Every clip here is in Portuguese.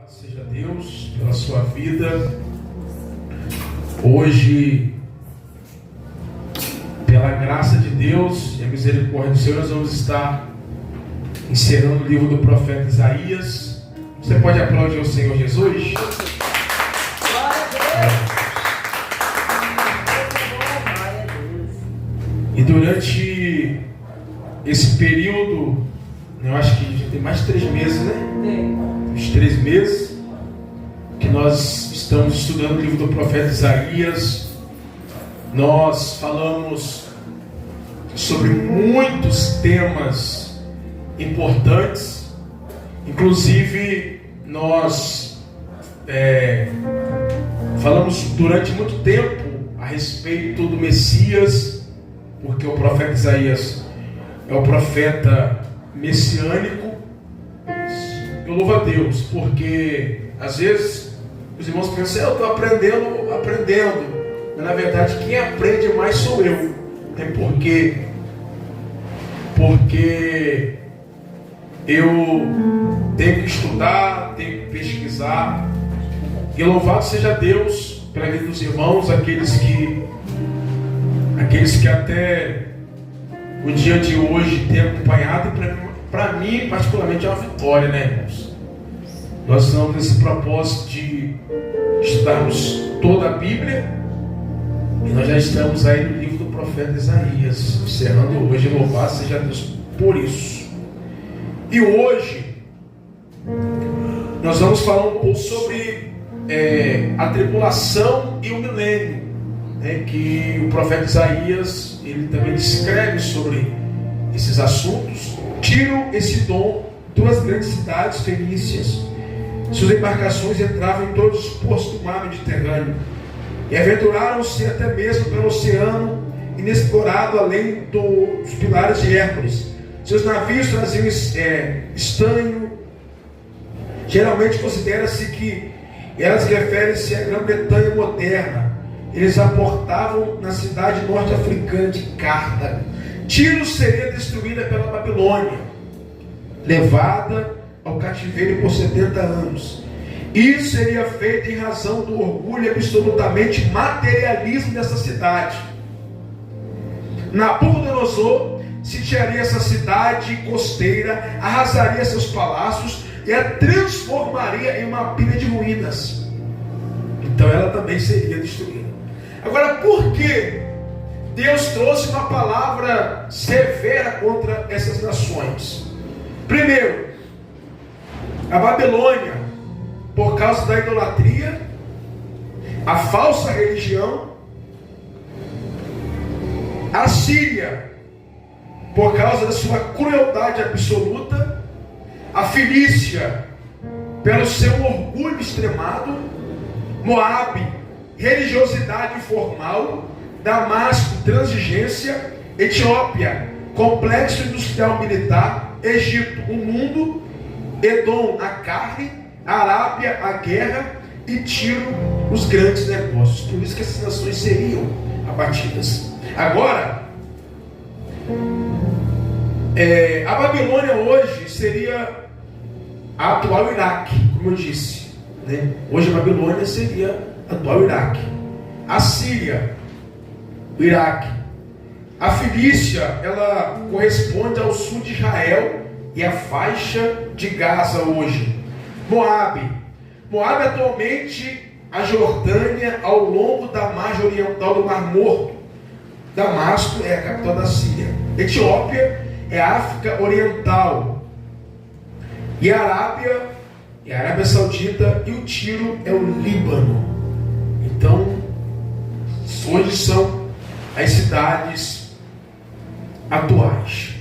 Seja Deus pela sua vida. Hoje, pela graça de Deus e a misericórdia do Senhor, nós vamos estar encerrando o livro do profeta Isaías. Você pode aplaudir o Senhor Jesus? E durante esse período, eu acho que já tem mais de 3 meses, né? Uns 3 meses que nós estamos estudando o livro do profeta Isaías. Nós falamos sobre muitos temas importantes. Inclusive nós falamos durante muito tempo a respeito do Messias, porque o profeta Isaías é o profeta messiânico. Eu louvo a Deus, porque às vezes os irmãos pensam, eu estou aprendendo, mas na verdade quem aprende mais sou eu. É porque eu tenho que estudar, tenho que pesquisar. E louvado seja Deus pela vida dos irmãos, aqueles que até o dia de hoje têm acompanhado. E para mim, particularmente, é uma vitória, né, irmãos? Nós estamos nesse propósito de estudarmos toda a Bíblia, e nós já estamos aí no livro do profeta Isaías, encerrando hoje. Louvado seja Deus por isso. E hoje nós vamos falar um pouco sobre a tribulação e o milênio, né, que o profeta Isaías ele também descreve sobre esses assuntos. Tiro esse dom, 2 grandes cidades fenícias, suas embarcações entravam em todos os portos do mar Mediterrâneo e aventuraram-se até mesmo pelo oceano inexplorado, além dos pilares de Hércules. Seus navios traziam estanho. Geralmente considera-se que elas referem-se à Grã-Bretanha moderna. Eles aportavam na cidade norte-africana de Cartago. Tiro seria destruída pela Babilônia, levada ao cativeiro por 70 anos. Isso seria feito em razão do orgulho absolutamente materialismo dessa cidade. Nabucodonosor sitiaria essa cidade costeira, arrasaria seus palácios e a transformaria em uma pilha de ruínas. Então ela também seria destruída. Agora, por que Deus trouxe uma palavra severa contra essas nações? Primeiro, a Babilônia, por causa da idolatria, a falsa religião. A Síria, por causa da sua crueldade absoluta. A Fenícia, pelo seu orgulho extremado. Moabe, religiosidade informal. Damasco, transigência. Etiópia, complexo industrial militar. Egito, o mundo. Edom, a carne. Arábia, a guerra. E Tiro, os grandes negócios. Por isso que essas nações seriam abatidas. Agora, a Babilônia hoje seria a atual Iraque, como eu disse, né? Hoje a Babilônia seria a atual Iraque. A Síria, o Iraque. A Fenícia, ela corresponde ao sul de Israel e a faixa de Gaza hoje. Moabe atualmente a Jordânia ao longo da margem oriental do Mar Morto. Damasco é a capital da Síria. Etiópia é a África Oriental. E a Arábia é a Arábia Saudita. E o Tiro é o Líbano. Então, hoje são as cidades atuais.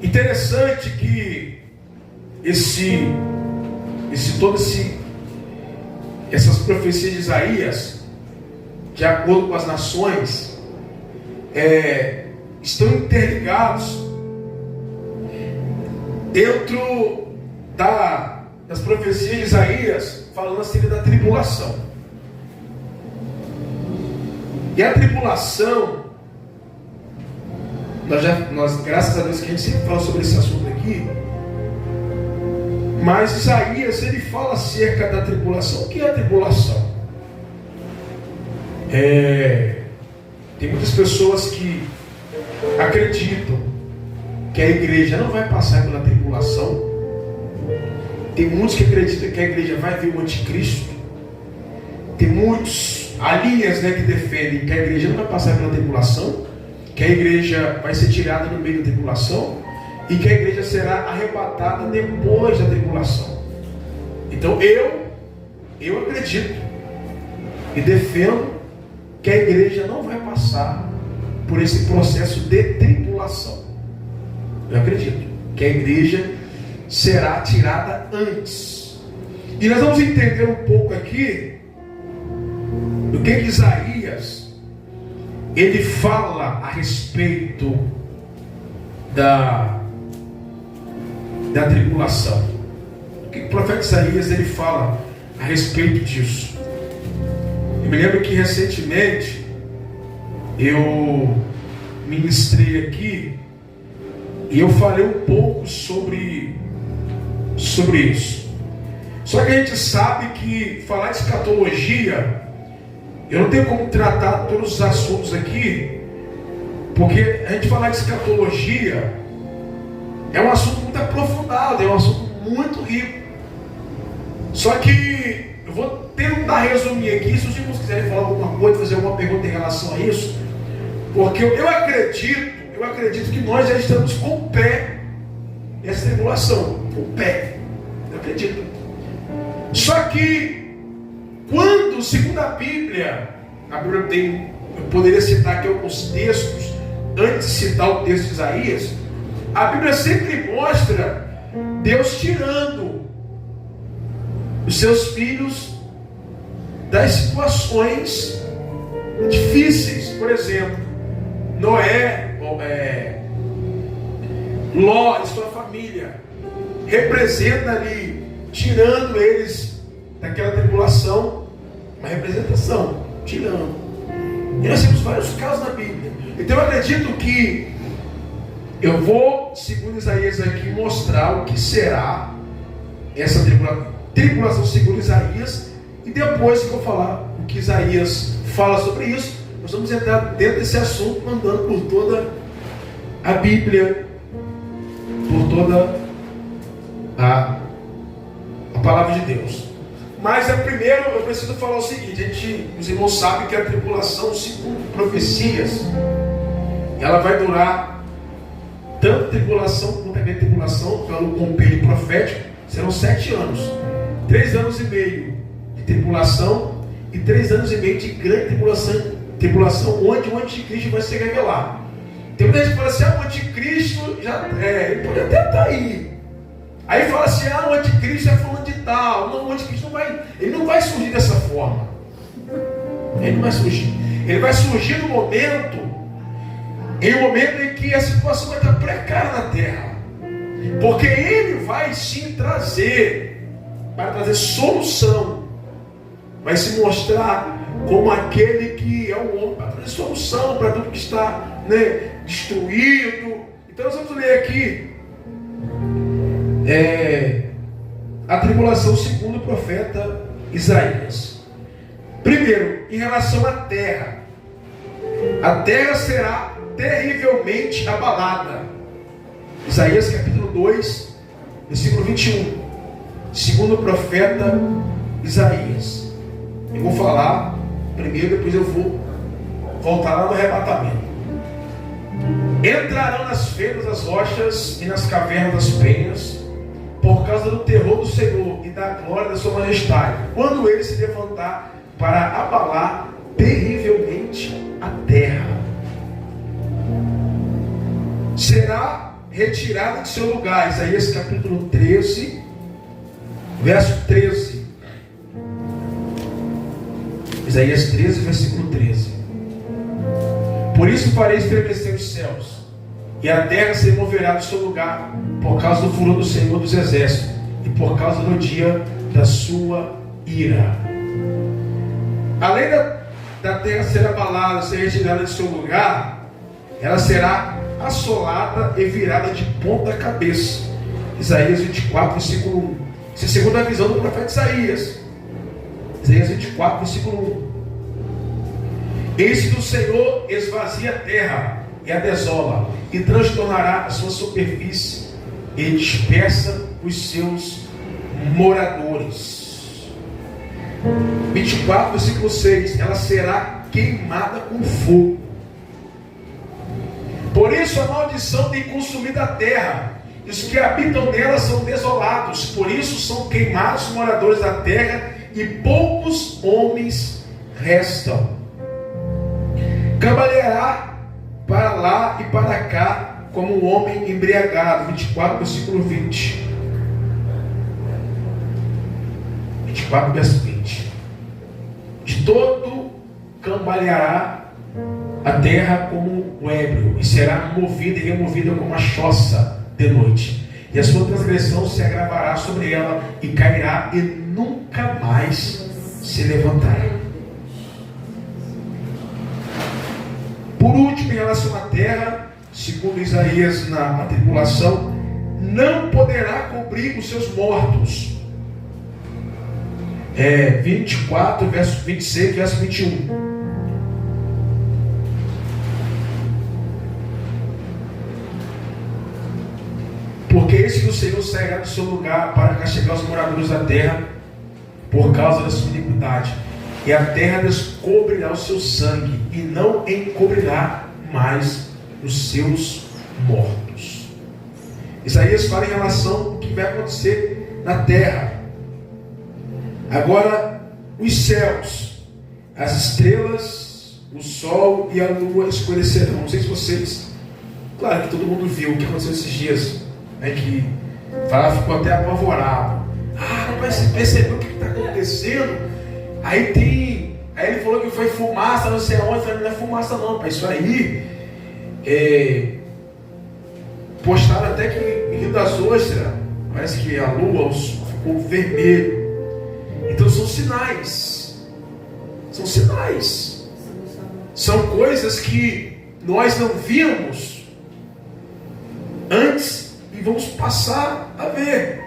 Interessante que essas profecias de Isaías, de acordo com as nações, estão interligados dentro das profecias de Isaías, falando acerca da tribulação. E a tribulação, nós graças a Deus que a gente sempre fala sobre esse assunto aqui, Mas Isaías, ele fala acerca da tribulação. O que é a tribulação? Tem muitas pessoas que acreditam que a igreja não vai passar pela tribulação. Tem muitos que acreditam que a igreja vai ver o anticristo. Tem muitos linhas, que defendem que a igreja não vai passar pela tribulação, que a igreja vai ser tirada no meio da tribulação e que a igreja será arrebatada depois da tribulação. Então eu acredito e defendo que a igreja não vai passar por esse processo de tribulação. Eu acredito que a igreja será tirada antes. E nós vamos entender um pouco aqui do que Isaías ele fala a respeito da tribulação. O que o profeta Isaías ele fala a respeito disso? Eu me lembro que recentemente eu ministrei aqui e eu falei um pouco sobre isso. Só que a gente sabe que falar de escatologia, eu não tenho como tratar todos os assuntos aqui, porque a gente falar de escatologia é um assunto muito aprofundado, é um assunto muito rico. Só que eu vou tentar resumir aqui. Se os irmãos quiserem falar alguma coisa, fazer alguma pergunta em relação a isso, porque eu acredito que nós já estamos com o pé nessa tribulação, com o pé, eu acredito. Só que quando, segundo a Bíblia tem, eu poderia citar aqui alguns textos antes de citar o texto de Isaías. A Bíblia sempre mostra Deus tirando os seus filhos das situações difíceis. Por exemplo, Noé, Ló e sua família representa ali, tirando eles daquela tribulação, uma representação, tirando. E nós temos vários casos na Bíblia. Então eu acredito que eu vou, segundo Isaías aqui, mostrar o que será essa tribulação segundo Isaías, e depois que eu falar o que Isaías fala sobre isso, nós vamos entrar dentro desse assunto, andando por toda a Bíblia, por toda a palavra de Deus. Mas primeiro eu preciso falar o seguinte: os irmãos sabem que a tribulação, segundo profecias, ela vai durar, tanto tribulação quanto a tribulação, pelo compêndio profético, serão 7 anos. 3 anos e meio de tribulação e 3 anos e meio de grande tribulação, onde o anticristo vai ser revelado. Tem muita gente que fala assim: o anticristo ele pode até estar aí. Aí fala assim: o anticristo é falando de tal. Não, o anticristo não vai surgir dessa forma. Ele não vai surgir. Ele vai surgir em um momento em que a situação vai estar precária na terra. Porque ele vai sim trazer solução. Vai se mostrar como aquele que é o homem para trazer solução para tudo que está destruído. Então nós vamos ler aqui a tribulação segundo o profeta Isaías. Primeiro, em relação à terra. A terra será terrivelmente abalada. Isaías capítulo 2, versículo 21. Segundo o profeta Isaías. Eu vou falar primeiro, depois eu vou voltar lá no arrebatamento. Entrarão nas fendas das rochas e nas cavernas das penhas, por causa do terror do Senhor e da glória da sua majestade, quando ele se levantar para abalar terrivelmente a terra. Será retirado de seu lugar. Isaías capítulo 13, verso 13. Isaías 13, versículo 13. Por isso farei estremecer os céus, e a terra se moverá do seu lugar, por causa do furor do Senhor dos Exércitos, e por causa do dia da sua ira. Além da terra ser abalada, ser retirada de seu lugar, ela será assolada e virada de ponta cabeça. Isaías 24, versículo 1. Essa é a segunda visão do profeta Isaías. Isaías 24, versículo 1. Eis que o Senhor esvazia a terra e a desola, e transtornará a sua superfície, e dispersa os seus moradores. 24, versículo 6. Ela será queimada com fogo. Por isso a maldição tem consumido a terra, e os que habitam nela são desolados. Por isso são queimados os moradores da terra, e poucos homens restam. Cambaleará para lá e para cá, como um homem embriagado. 24, versículo 20. 24, verso 20. De todo cambaleará a terra como um ébrio, e será movida e removida como a choça de noite. E a sua transgressão se agravará sobre ela, e cairá, e nunca mais se levantará. Por último, em relação à terra, segundo Isaías na tribulação, não poderá cobrir os seus mortos. 24, verso 26, verso 21. Porque eis que o Senhor sairá do seu lugar para castigar os moradores da terra por causa da sua iniquidade, e a terra descobrirá o seu sangue, e não encobrirá mais os seus mortos. Isaías fala em relação ao que vai acontecer na terra. Agora, os céus, as estrelas, o sol e a lua escurecerão. Não sei se vocês, claro que todo mundo viu o que aconteceu esses dias, né, que ficou até apavorado. Mas você percebeu o que está acontecendo? Aí ele falou que foi fumaça, não sei aonde. Eu falei, não é fumaça não, pai. Isso aí postaram até que em Rio das Ostras parece que a lua ficou vermelho. Então são sinais. São sinais. São coisas que nós não víamos antes e vamos passar a ver.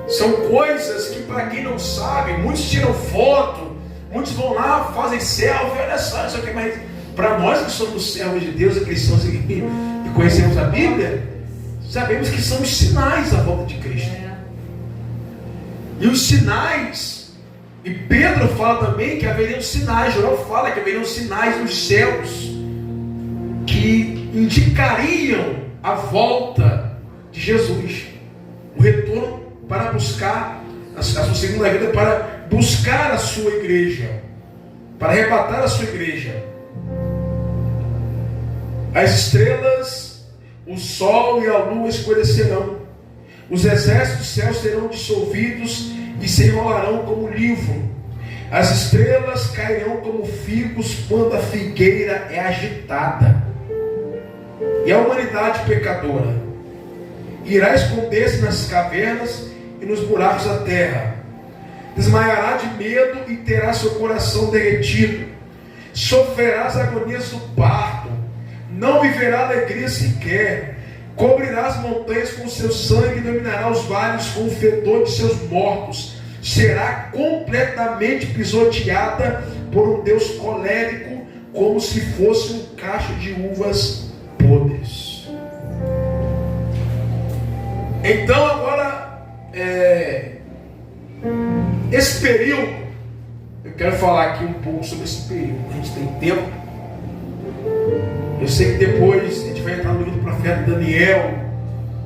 São coisas que, para quem não sabe, muitos tiram foto, muitos vão lá, fazem selfie, olha só, isso aqui, mas para nós que somos servos de Deus, cristãos e conhecemos a Bíblia, sabemos que são os sinais da volta de Cristo. E os sinais, e Pedro fala também que haveriam sinais, Joel fala que haveriam sinais nos céus que indicariam a volta de Jesus, o retorno para buscar a sua segunda vida, para buscar a sua igreja, para arrebatar a sua igreja. As estrelas, o sol e a lua escurecerão, os exércitos dos céus serão dissolvidos e se enrolarão como livro, as estrelas cairão como figos quando a figueira é agitada, e a humanidade pecadora irá esconder-se nas cavernas e nos buracos da terra, desmaiará de medo e terá seu coração derretido, sofrerá as agonias do parto, não viverá alegria sequer, cobrirá as montanhas com seu sangue, dominará os vales com o fedor de seus mortos, será completamente pisoteada por um Deus colérico, como se fosse um cacho de uvas podres. Então agora, esse período, eu quero falar aqui um pouco sobre esse período. A gente tem tempo. Eu sei que depois a gente vai entrar no livro do profeta Daniel,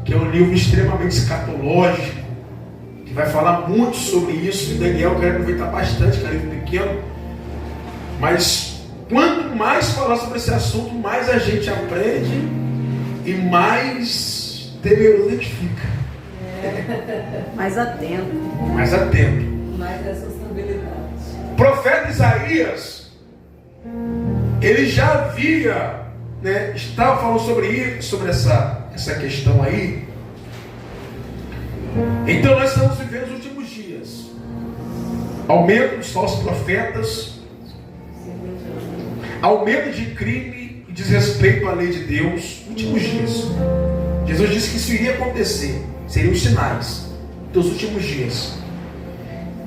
que é um livro extremamente escatológico, que vai falar muito sobre isso. E Daniel eu quero aproveitar bastante, que é um livro pequeno. Mas quanto mais falar sobre esse assunto, mais a gente aprende e mais temeroso a gente fica. Mais atento. Mais atento. Mais responsabilidade. O profeta Isaías, ele já havia, estava falando sobre essa questão aí. Então nós estamos vivendo os últimos dias. Aumento dos falsos profetas, aumento de crime e desrespeito à lei de Deus. Últimos dias. Jesus disse que isso iria acontecer. Seriam os sinais. dos últimos dias.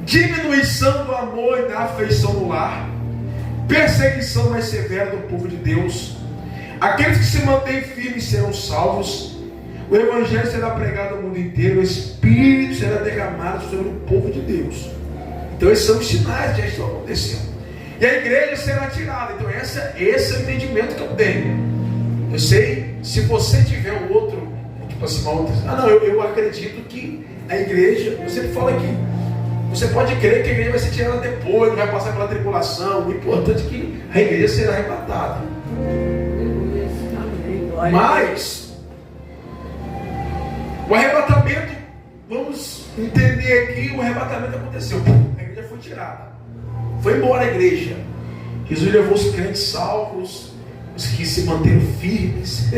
Diminuição do amor e da afeição no lar, perseguição mais severa do povo de Deus. Aqueles que se mantêm firmes serão salvos. O Evangelho será pregado ao mundo inteiro. O Espírito será derramado sobre o povo de Deus. Então esses são os sinais que já estão acontecendo. E a igreja será tirada. Então esse é o entendimento que eu tenho. Eu sei, se você tiver um outro, tipo assim, eu acredito que a igreja, eu sempre falo aqui, você pode crer que a igreja vai ser tirada depois, vai passar pela tribulação. O importante é que a igreja será arrebatada. Mas o arrebatamento, vamos entender aqui, o arrebatamento aconteceu. A igreja foi tirada. Foi embora a igreja. Jesus levou os crentes salvos, os que se manteram firmes,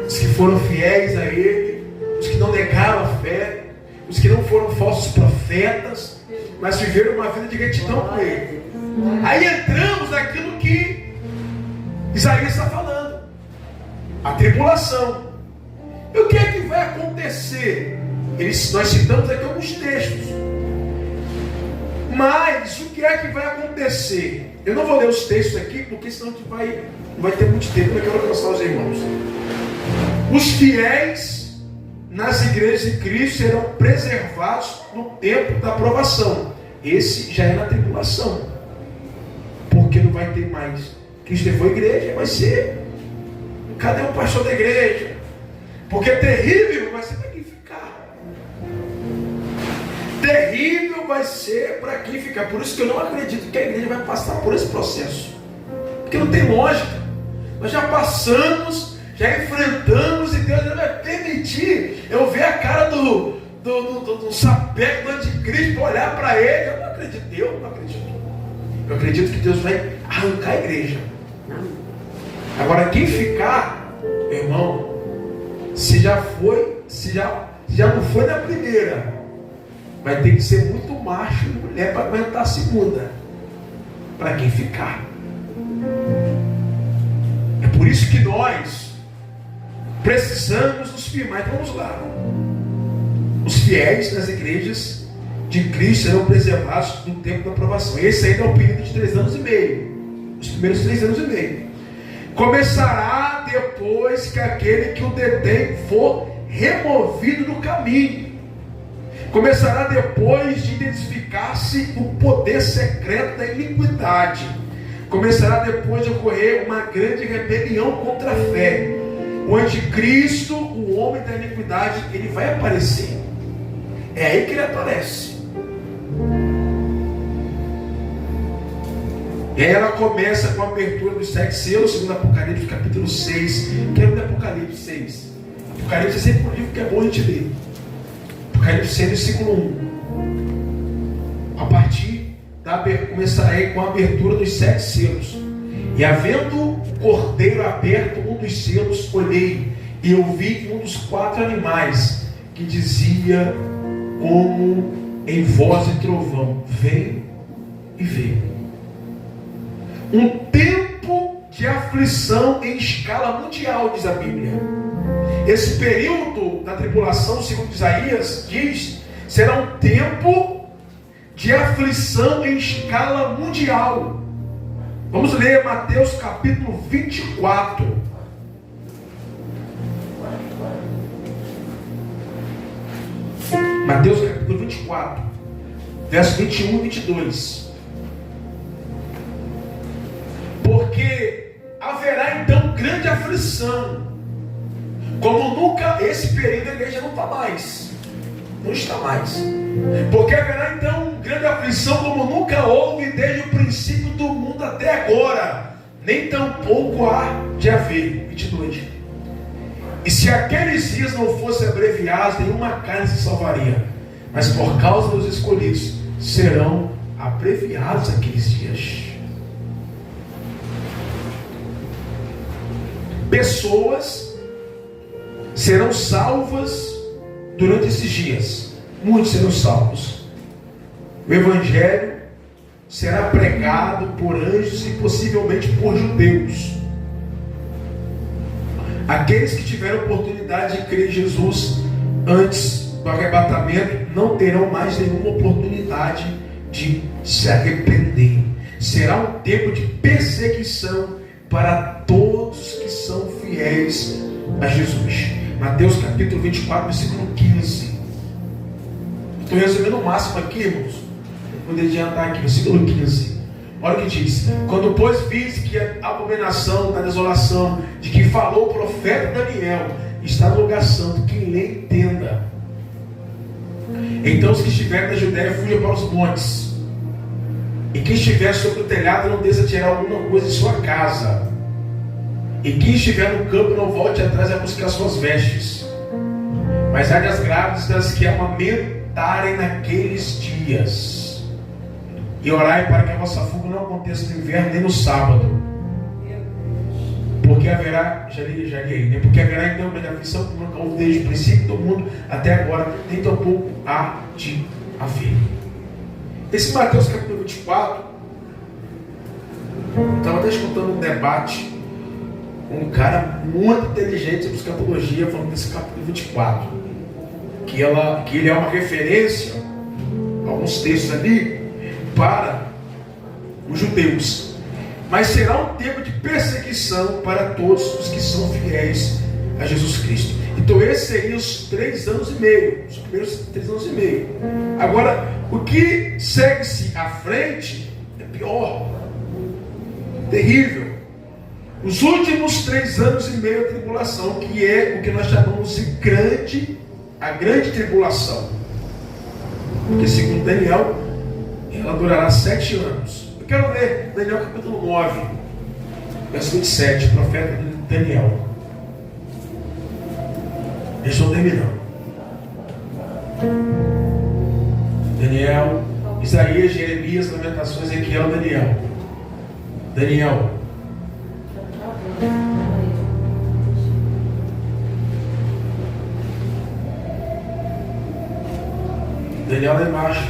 os que foram fiéis a Ele, os que não negaram a fé, os que não foram falsos profetas, mas viveram uma vida de gratidão com Ele. Aí entramos naquilo que Isaías está falando. A tribulação. E o que é que vai acontecer? Nós citamos aqui alguns textos. Mas o que é que vai acontecer? Eu não vou ler os textos aqui, porque senão não vai ter muito tempo. Eu quero alcançar os irmãos. Os fiéis nas igrejas de Cristo serão preservados no tempo da provação. Esse já é na tribulação. Porque não vai ter mais. Cristo levou a igreja, vai ser. Cadê o pastor da igreja? Porque terrível vai ser para quem ficar. Terrível vai ser para quem ficar. Por isso que eu não acredito que a igreja vai passar por esse processo. Porque não tem lógica. Nós já passamos, já enfrentamos, e Deus não vai permitir eu ver a cara do sapeco do anticristo para olhar para ele. Eu não acredito. Eu acredito que Deus vai arrancar a igreja. Agora quem ficar, meu irmão, se já não foi na primeira, vai ter que ser muito macho e mulher para aguentar a segunda. Para quem ficar. É por isso que nós precisamos nos firmar. Então vamos lá. Os fiéis nas igrejas de Cristo serão preservados no tempo da aprovação. Esse ainda é o período de 3 anos e meio. Os primeiros 3 anos e meio. Começará depois que aquele que o detém for removido do caminho. Começará depois de identificar-se o poder secreto da iniquidade. Começará depois de ocorrer uma grande rebelião contra a fé. O anticristo, o homem da iniquidade, ele vai aparecer. É aí que ele aparece. E aí ela começa com a abertura dos 7 selos, segundo Apocalipse, capítulo 6. Que é o Apocalipse 6. Apocalipse é sempre um livro que é bom a gente ler. Apocalipse 6, versículo 1. A partir começarei com a abertura dos 7 selos. E havendo o cordeiro aberto um dos selos, olhei e ouvi um dos 4 animais que dizia como em voz de trovão: vem e vê. Um tempo de aflição em escala mundial, diz a Bíblia. Esse período da tribulação, segundo Isaías diz, será um tempo de aflição em escala mundial. Vamos ler Mateus capítulo 24. Mateus capítulo 24, verso 21 e 22. Porque haverá então grande aflição, como nunca. Esse período a igreja não está mais. Não está mais. Porque haverá então grande aflição, como nunca houve desde o princípio do mundo até agora, nem tampouco há de haver. 22. E se aqueles dias não fossem abreviados, nenhuma carne se salvaria. Mas por causa dos escolhidos, serão abreviados aqueles dias. Pessoas serão salvas durante esses dias. Muitos serão salvos. O Evangelho será pregado por anjos e possivelmente por judeus. Aqueles que tiveram oportunidade de crer em Jesus antes do arrebatamento não terão mais nenhuma oportunidade de se arrepender. Será um tempo de perseguição para todos que são fiéis a Jesus. Mateus capítulo 24, versículo 15. Estou resumindo o máximo aqui, irmãos, para poder adiantar aqui, versículo 15. Olha o que diz: quando pois vis que a abominação da desolação de que falou o profeta Daniel está no lugar santo, quem lê entenda. Então os que estiverem na Judéia fujam para os montes, e quem estiver sobre o telhado não desça tirar alguma coisa de sua casa, e quem estiver no campo não volte atrás a buscar suas vestes. Mas ai das grávidas das que amamentarem naqueles dias, e orai para que a vossa fuga não aconteça no inverno nem no sábado, porque haverá, já li aí, né? Porque haverá então grande aflição como nunca houve desde o princípio do mundo até agora, nem tampouco há de haver. Esse Mateus capítulo 24, eu estava até escutando um debate com um cara muito inteligente sobre escatologia, falando desse capítulo 24, que ele é uma referência, alguns textos ali, para os judeus. Mas será um tempo de perseguição para todos os que são fiéis a Jesus Cristo. Então esses seriam os 3 anos e meio, os primeiros 3 anos e meio. Agora, o que segue-se à frente é pior, terrível. Os últimos 3 anos e meio da tribulação, que é o que nós chamamos de a grande tribulação. Porque segundo Daniel, ela durará 7 anos. Eu quero ler Daniel capítulo 9, verso 27, profeta Daniel. Eles estão terminando. Daniel, Isaías, Jeremias, Lamentações, Ezequiel, Daniel. Daniel. Daniel lá embaixo.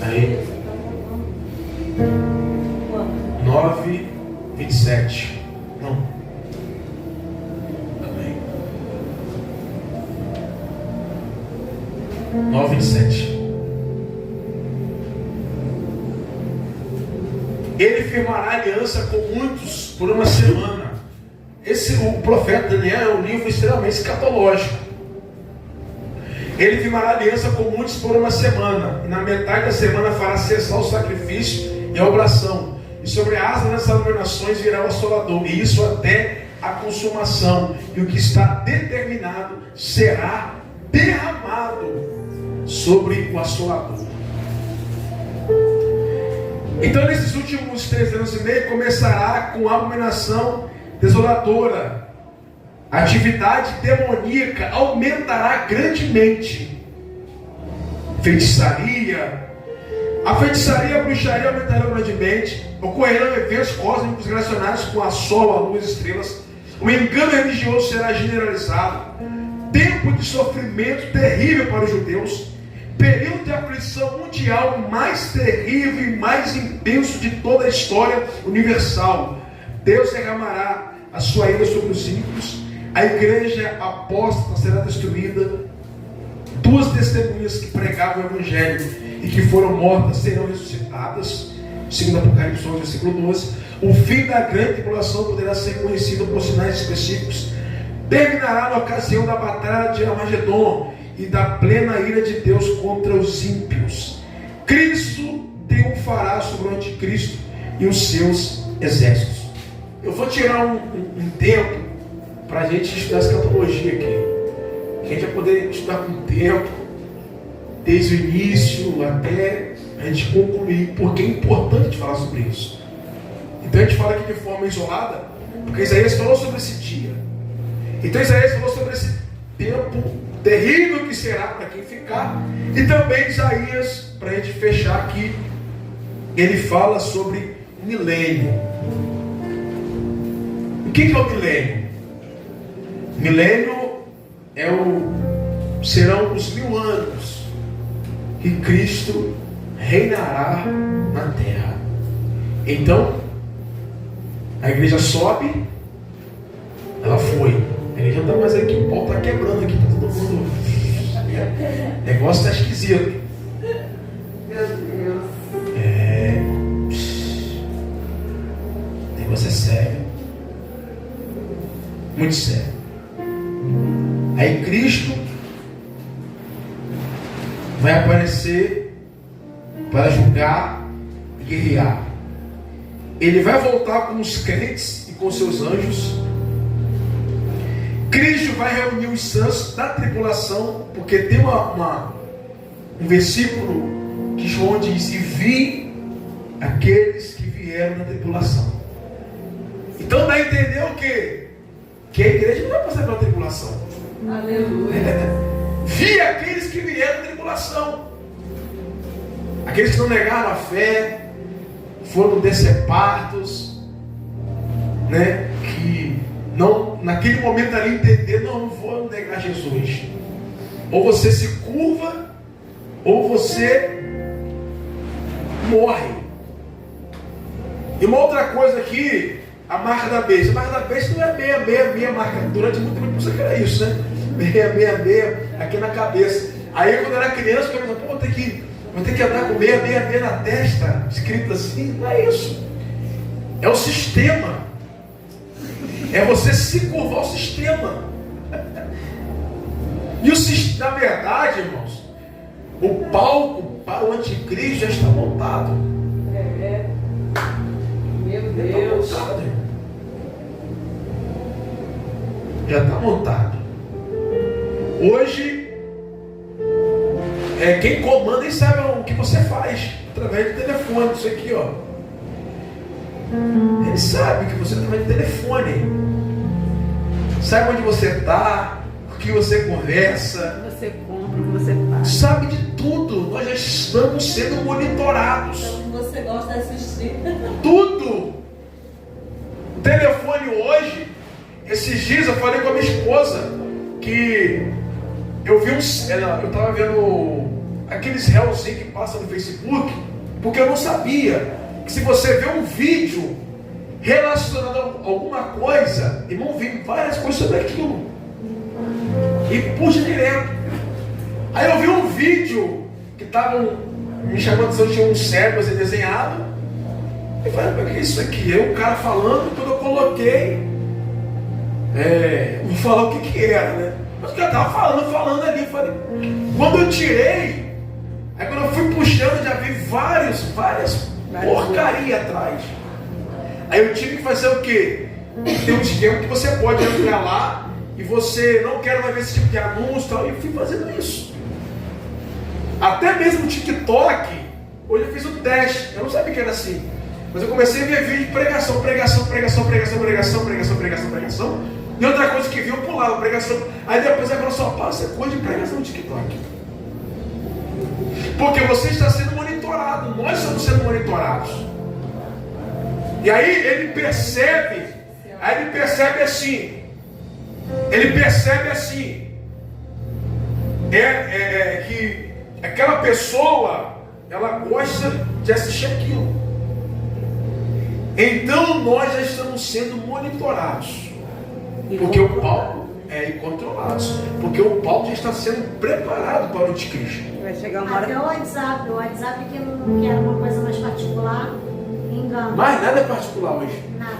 Aí. 9, 27. Não. Amém. 9, 27. Ele firmará aliança com muitos por uma semana. O profeta Daniel é um livro extremamente escatológico. Ele firmará aliança com muitos por uma semana, e na metade da semana fará cessar o sacrifício e a oração, e sobre as das abominações virá o assolador, e isso até a consumação, e o que está determinado será derramado sobre o assolador. Então nesses últimos 3 anos e meio começará com a abominação desoladora. A atividade demoníaca aumentará grandemente. A feitiçaria e a bruxaria aumentarão grandemente. Ocorrerão eventos cósmicos relacionados com a sol, a luz, as estrelas. O engano religioso será generalizado. Tempo de sofrimento terrível para os judeus. Período de aflição mundial mais terrível e mais intenso de toda a história universal. Deus derramará a sua ira sobre os ímpios. A igreja apóstata será destruída. 2 testemunhas que pregavam o evangelho e que foram mortas serão ressuscitadas. Segundo Apocalipse 11, versículo 12. O fim da grande tribulação poderá ser conhecido por sinais específicos. Terminará na ocasião da batalha de Armagedon e da plena ira de Deus contra os ímpios. Cristo triunfará sobre o anticristo e os seus exércitos. Eu vou tirar um tempo para a gente estudar escatologia aqui. A gente vai poder estudar com tempo, desde o início até a gente concluir, porque é importante falar sobre isso. Então a gente fala aqui de forma isolada, porque Isaías falou sobre esse dia. Então Isaías falou sobre esse tempo terrível que será para quem ficar. E também Isaías, para a gente fechar aqui, ele fala sobre o milênio. O que é o milênio? Milênio serão os 1000 anos que Cristo reinará na terra. Então, a igreja sobe, ela foi. A igreja não está mais aqui, o pau está quebrando aqui, está todo mundo Maria. O negócio está esquisito. Meu Deus. O negócio é sério. Muito sério. Aí Cristo vai aparecer para julgar e guerrear. Ele vai voltar com os crentes e com seus anjos. Cristo vai reunir os santos da tribulação, porque tem um versículo que João diz: e vi aqueles que vieram da tribulação. Então dá a entender o quê? Que a igreja não vai passar pela tribulação. Aleluia. Vi aqueles que vieram da tribulação. Aqueles que não negaram a fé, foram decepados, né? Que não, naquele momento ali, entender: não vou negar Jesus. Ou você se curva, ou você morre. E uma outra coisa aqui, a marca da besta. A marca da besta não é 666 marca. Durante muito tempo você quer isso, né? 666 aqui na cabeça. Aí quando eu era criança, eu pensava: pô, vou ter que andar com 666 na testa, escrito assim. Não é isso. É o sistema. É você se curvar ao sistema. E o sistema, na verdade, irmãos, o palco para o anticristo já está montado. Meu Deus. Já está montado. Hoje, quem comanda e sabe o que você faz através do telefone. Isso aqui, ó. Ele sabe que você através do telefone. Sabe onde você está, o que você conversa. O que você compra, o que você faz. Sabe de tudo. Nós já estamos sendo monitorados. Então você gosta de assistir. Tudo. O telefone hoje, esses dias eu falei com a minha esposa que eu vi eu estava vendo aqueles réuzinhos que passam no Facebook, porque eu não sabia que se você vê um vídeo relacionado a alguma coisa, irmão, vem várias coisas sobre aquilo e puxa direto. Aí eu vi um vídeo que estavam me chamando de tinha um cérebro assim desenhado. Eu falei: o que é isso aqui? Aí o cara falando, quando eu coloquei, vou falar o que era, né? Mas o cara estava falando ali. Eu falei, quando eu tirei, aí quando eu fui puxando, já vi várias porcaria atrás. Aí eu tive que fazer o quê? Tem um esquema que você pode entrar lá e você não quer mais ver esse tipo de anúncio e tal. E eu fui fazendo isso. Até mesmo o TikTok, hoje eu fiz um teste. Eu não sabia que era assim. Mas eu comecei a ver vídeo de pregação. E outra coisa que vi, eu pulava pregação. Aí depois agora só passa coisa de pregação no TikTok. Porque você está sendo monitorado. Nós estamos sendo monitorados. E aí ele percebe assim. Que aquela pessoa, ela gosta de assistir aquilo. Então nós já estamos sendo monitorados. Porque o palco e controlados. Porque o palco já está sendo preparado para o anticristo. Vai chegar uma hora. Até o WhatsApp que era uma coisa mais particular, engano. Mas nada é particular hoje. Nada.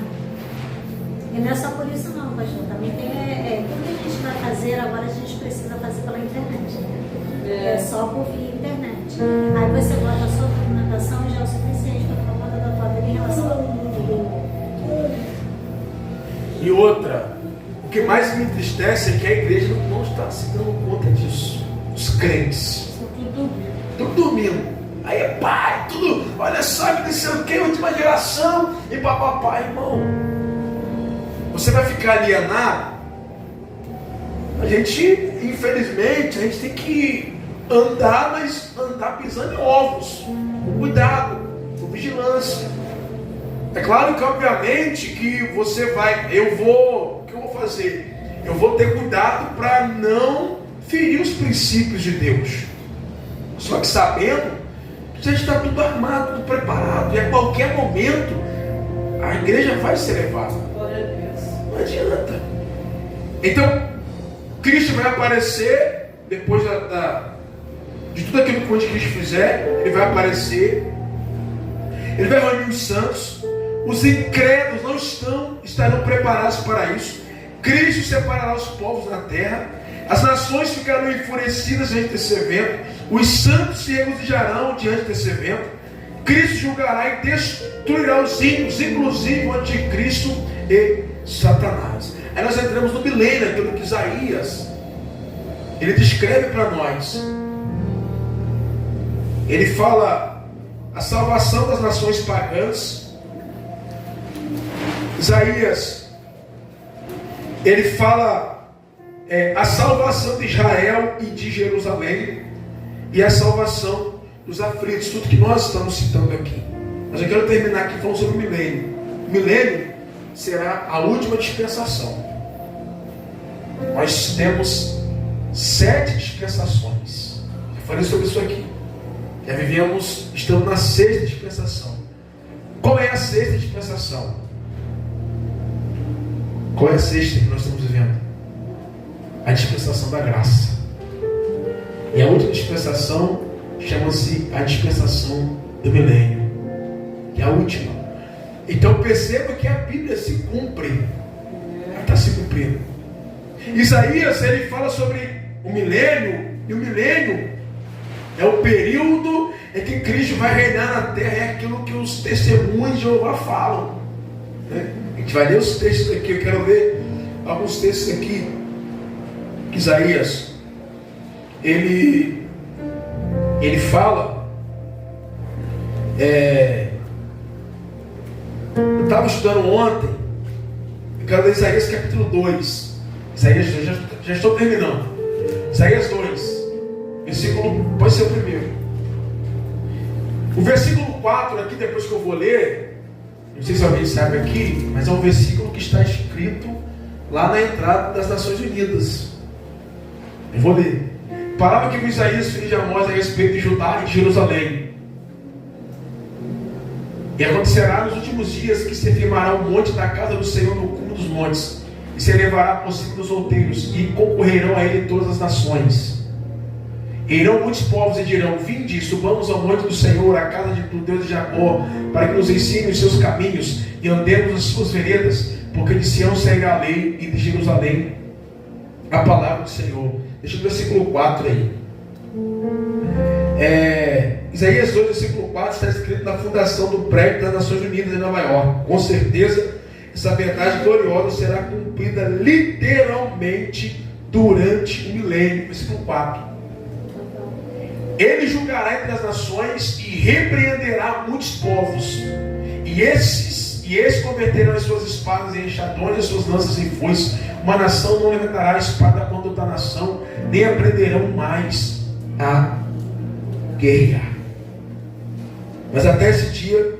E não é só por isso não, pastor. Também tem tudo que a gente vai fazer, agora a gente precisa fazer pela internet. É só por via internet. Aí você bota a sua documentação já é o suficiente para tomar conta da tua vida em relação ao mundo. E outra, o que mais me entristece é que a igreja não está se dando conta disso. Os crentes. Tudo dormindo. Aí é pai, tudo, olha só que não sei o que, última geração, e papapá, irmão. Você vai ficar alienado? A gente, infelizmente, a gente tem que andar, mas andar pisando em ovos. Com cuidado, com vigilância. É claro que, obviamente, que você vai, o que eu vou fazer? Eu vou ter cuidado para não ferir os princípios de Deus. Só que sabendo que já está tudo armado, tudo preparado, e a qualquer momento a igreja vai ser levada. Glória a Deus. Não adianta. Então, Cristo vai aparecer, depois de tudo aquilo que o anticristo fizer, ele vai aparecer, ele vai reunir os santos, os incrédulos não estarão preparados para isso. Cristo separará os povos da terra, as nações ficarão enfurecidas diante desse evento, os santos se regozijarão diante desse evento. Cristo julgará e destruirá os ímpios, inclusive o anticristo e Satanás. Aí nós entramos no milênio, aquilo que Isaías ele descreve para nós. Ele fala a salvação das nações pagãs. Isaías ele fala a salvação de Israel e de Jerusalém e a salvação dos aflitos, tudo que nós estamos citando aqui. Mas eu quero terminar aqui falando sobre o milênio. O milênio será a última dispensação. Nós temos 7 dispensações. Eu falei sobre isso aqui. Já vivemos, estamos na 6ª dispensação. Qual é a 6ª dispensação? Qual é a 6ª que nós estamos vivendo? A dispensação da graça. E a última dispensação chama-se a dispensação do milênio, que é a última. Então perceba que a Bíblia se cumpre. Ela está se cumprindo. Isaías ele fala sobre o milênio, e o milênio é o período em que Cristo vai reinar na terra. É aquilo que os testemunhos de Jeová falam, né? A gente vai ler os textos aqui. Eu quero ler alguns textos aqui. Isaías ele fala, eu estava estudando ontem, eu quero ler Isaías capítulo 2. Isaías, já estou terminando. Isaías 2, versículo, pode ser o primeiro. O versículo 4 aqui, depois que eu vou ler, não sei se alguém sabe aqui, mas é um versículo que está escrito lá na entrada das Nações Unidas. Eu vou ler. Palavra que Isaías, filho de Amós, a respeito de Judá e de Jerusalém. E acontecerá nos últimos dias que se firmará o monte da casa do Senhor no cume dos montes, e se elevará por cima dos outeiros, e concorrerão a ele todas as nações. E irão muitos povos e dirão: vinde, subamos ao monte do Senhor, a casa do Deus de Jacó, para que nos ensine os seus caminhos e andemos as suas veredas, porque de Sião sairá a lei e de Jerusalém a palavra do Senhor. Deixa o versículo 4 aí. Isaías 2, versículo 4 está escrito na fundação do prédio das Nações Unidas em Nova York. Com certeza, essa verdade gloriosa será cumprida literalmente durante o milênio. Versículo 4. Ele julgará entre as nações e repreenderá muitos povos. E esses converterão as suas espadas em enxadões, as suas lanças em foices. Uma nação não levantará a espada contra outra nação, nem aprenderão mais a guerrear. Mas até esse dia,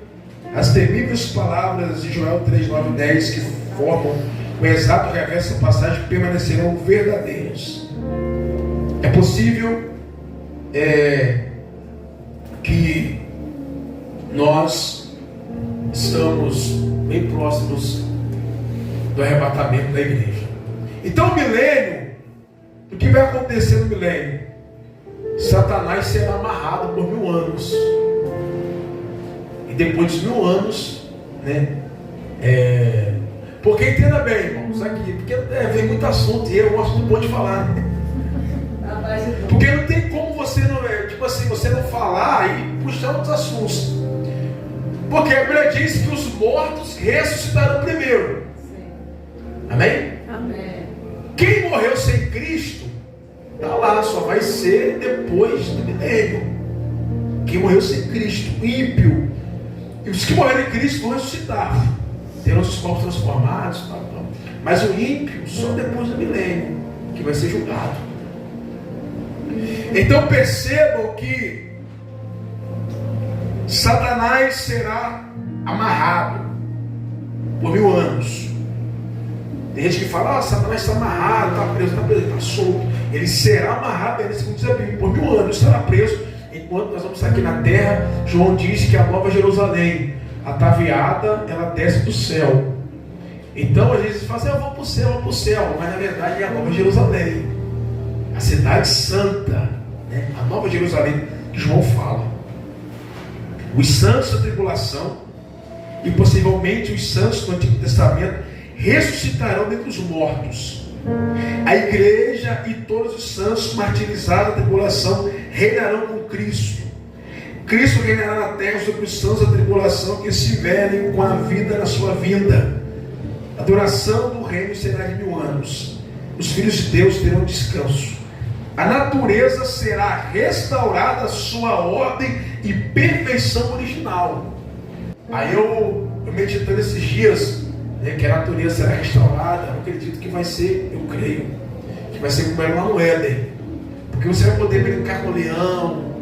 as temíveis palavras de Joel 3, 9 e 10, que formam o exato reverso dessa passagem, permanecerão verdadeiras. É possível que nós estamos bem próximos do arrebatamento da igreja. Então o milênio, o que vai acontecer no milênio? Satanás será amarrado por 1000 anos. E depois de 1000 anos, né? Porque entenda bem, irmãos, aqui, porque vem muito assunto e eu gosto muito bom de falar, né? Porque não tem como você não, você não falar e puxar outros assuntos. Porque a Bíblia diz que os mortos ressuscitarão primeiro. Amém? Amém. Quem morreu sem Cristo, está lá, só vai ser depois do milênio. Quem morreu sem Cristo, ímpio. E os que morreram em Cristo vão ressuscitar, terão seus corpos transformados, tal. Mas o ímpio, só depois do milênio, que vai ser julgado. Então percebam que Satanás será amarrado por 1000 anos. Tem gente que fala: Satanás está amarrado, está preso, está solto. Ele será amarrado, segundo diz a Bíblia, por 1000 anos estará preso. Enquanto nós vamos estar aqui na terra, João diz que a Nova Jerusalém, ataviada, ela desce do céu. Então às vezes fala assim: eu vou para o céu, mas na verdade é a Nova Jerusalém. a cidade santa, né? A Nova Jerusalém que João fala. Os santos da tribulação e possivelmente os santos do Antigo Testamento ressuscitarão dentre os mortos. A igreja e todos os santos martirizados da tribulação reinarão com Cristo. Cristo reinará na terra sobre os santos da tribulação que estiverem com a vida na sua vinda. A duração do reino será de 1000 anos. Os filhos de Deus terão descanso. A natureza será restaurada à sua ordem e perfeição original. Aí eu meditando esses dias, né, que a natureza será restaurada, eu acredito que vai ser, eu creio, que vai ser como era lá no Éden. Porque você vai poder brincar com o leão,